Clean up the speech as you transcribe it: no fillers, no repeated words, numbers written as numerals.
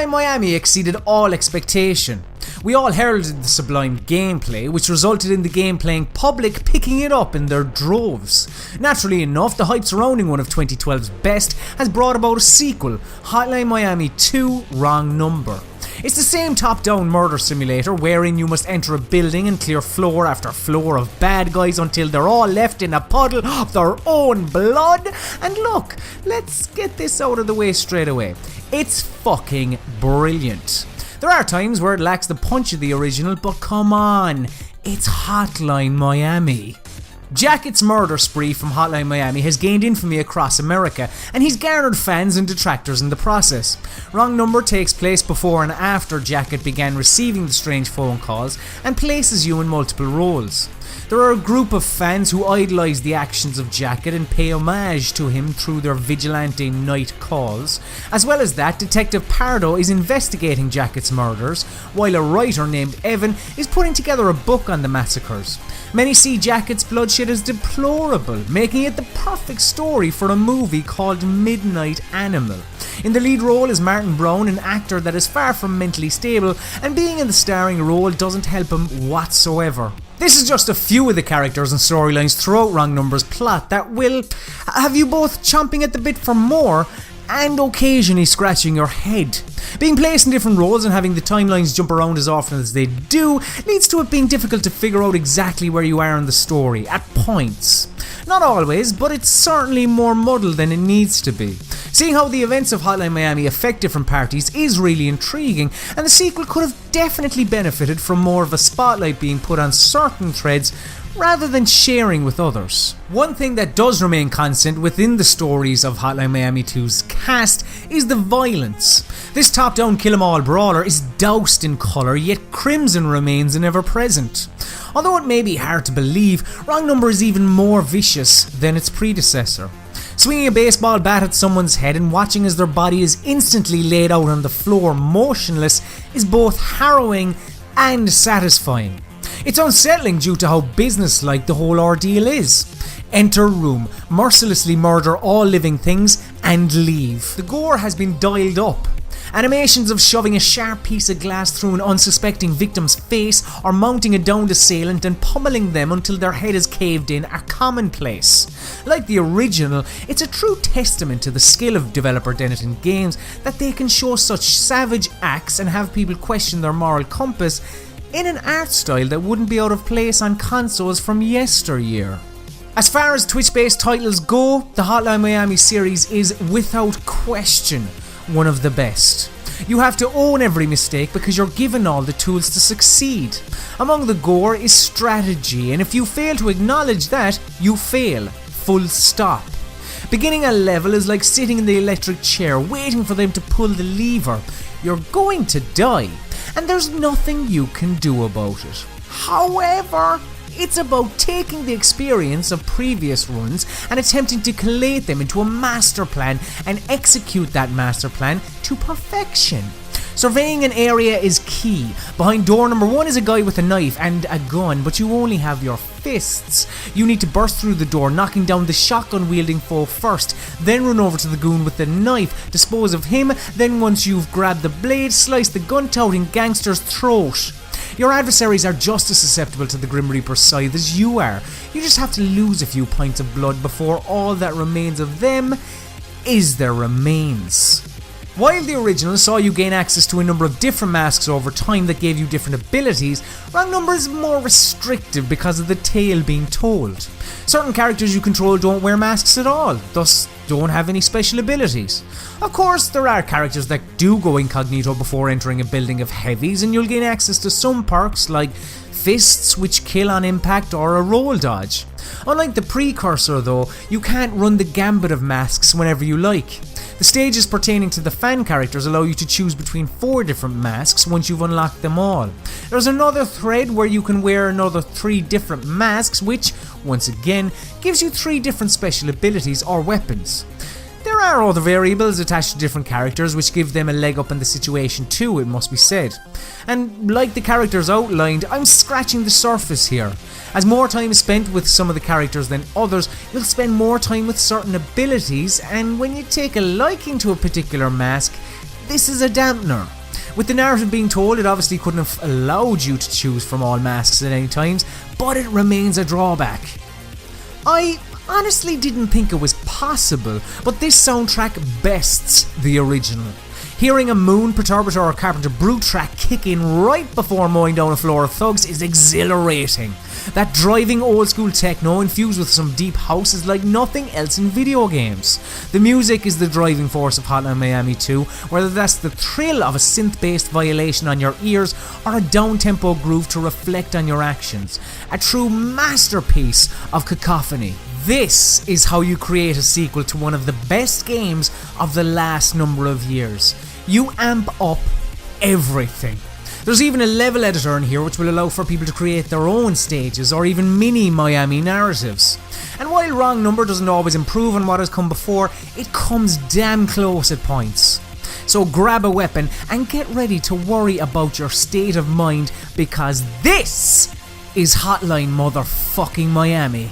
Hotline Miami exceeded all expectation. We all heralded the sublime gameplay, which resulted in the game playing public picking it up in their droves. Naturally enough, the hype surrounding one of 2012's best has brought about a sequel, Hotline Miami 2: Wrong Number. It's the same top-down murder simulator wherein you must enter a building and clear floor after floor of bad guys until they're all left in a puddle of their own blood. And look, let's get this out of the way straight away. It's fucking brilliant. There are times where it lacks the punch of the original, but come on, it's Hotline Miami. Jacket's murder spree from Hotline Miami has gained infamy across America, and he's garnered fans and detractors in the process. Wrong Number takes place before and after Jacket began receiving the strange phone calls and places you in multiple roles. There are a group of fans who idolise the actions of Jacket and pay homage to him through their vigilante night calls. As well as that, Detective Pardo is investigating Jacket's murders, while a writer named Evan is putting together a book on the massacres. Many see Jacket's bloodshed as deplorable, making it the perfect story for a movie called Midnight Animal. In the lead role is Martin Brown, an actor that is far from mentally stable, and being in the starring role doesn't help him whatsoever. This is just a few of the characters and storylines throughout Wrong Number's plot that will have you both chomping at the bit for more and occasionally scratching your head. Being placed in different roles and having the timelines jump around as often as they do leads to it being difficult to figure out exactly where you are in the story, at points. Not always, but it's certainly more muddled than it needs to be. Seeing how the events of Hotline Miami affect different parties is really intriguing, and the sequel could have definitely benefited from more of a spotlight being put on certain threads rather than sharing with others. One thing that does remain constant within the stories of Hotline Miami 2's cast is the violence. This top-down kill-em-all brawler is doused in colour, yet crimson remains ever present. Although it may be hard to believe, Wrong Number is even more vicious than its predecessor. Swinging a baseball bat at someone's head and watching as their body is instantly laid out on the floor motionless is both harrowing and satisfying. It's unsettling due to how businesslike the whole ordeal is. Enter room, mercilessly murder all living things, and leave. The gore has been dialed up. Animations of shoving a sharp piece of glass through an unsuspecting victim's face or mounting a downed assailant and pummeling them until their head is caved in are commonplace. Like the original, it's a true testament to the skill of developer Denton Games that they can show such savage acts and have people question their moral compass in an art style that wouldn't be out of place on consoles from yesteryear. As far as Twitch-based titles go, the Hotline Miami series is without question one of the best. You have to own every mistake because you're given all the tools to succeed. Among the gore is strategy, and if you fail to acknowledge that, you fail. Full stop. Beginning a level is like sitting in the electric chair waiting for them to pull the lever. You're going to die, and there's nothing you can do about it. However, it's about taking the experience of previous runs and attempting to collate them into a master plan and execute that master plan to perfection. Surveying an area is key. Behind door number 1 is a guy with a knife and a gun, but you only have your fists. You need to burst through the door, knocking down the shotgun wielding foe first, then run over to the goon with the knife, dispose of him, then once you've grabbed the blade, slice the gun-touting gangster's throat. Your adversaries are just as susceptible to the Grim Reaper's scythe as you are. You just have to lose a few pints of blood before all that remains of them is their remains. While the original saw you gain access to a number of different masks over time that gave you different abilities, Wrong Number is more restrictive because of the tale being told. Certain characters you control don't wear masks at all, thus don't have any special abilities. Of course, there are characters that do go incognito before entering a building of heavies, and you'll gain access to some perks like fists which kill on impact or a roll dodge. Unlike the precursor though, you can't run the gambit of masks whenever you like. The stages pertaining to the fan characters allow you to choose between 4 different masks once you've unlocked them all. There's another thread where you can wear another 3 different masks, which, once again, gives you 3 different special abilities or weapons. There are other variables attached to different characters which give them a leg up in the situation too, it must be said. And like the characters outlined, I'm scratching the surface here. As more time is spent with some of the characters than others, you'll spend more time with certain abilities, and when you take a liking to a particular mask, this is a dampener. With the narrative being told, it obviously couldn't have allowed you to choose from all masks at any times, but it remains a drawback. I honestly didn't think it was possible, but this soundtrack bests the original. Hearing a Moon, Perturbator or Carpenter Brute track kick in right before mowing down a floor of thugs is exhilarating. That driving old school techno infused with some deep house is like nothing else in video games. The music is the driving force of Hotline Miami 2, whether that's the thrill of a synth-based violation on your ears or a down-tempo groove to reflect on your actions. A true masterpiece of cacophony. This is how you create a sequel to one of the best games of the last number of years. You amp up everything. There's even a level editor in here which will allow for people to create their own stages or even mini Miami narratives. And while Wrong Number doesn't always improve on what has come before, it comes damn close at points. So grab a weapon and get ready to worry about your state of mind, because this is Hotline motherfucking Miami.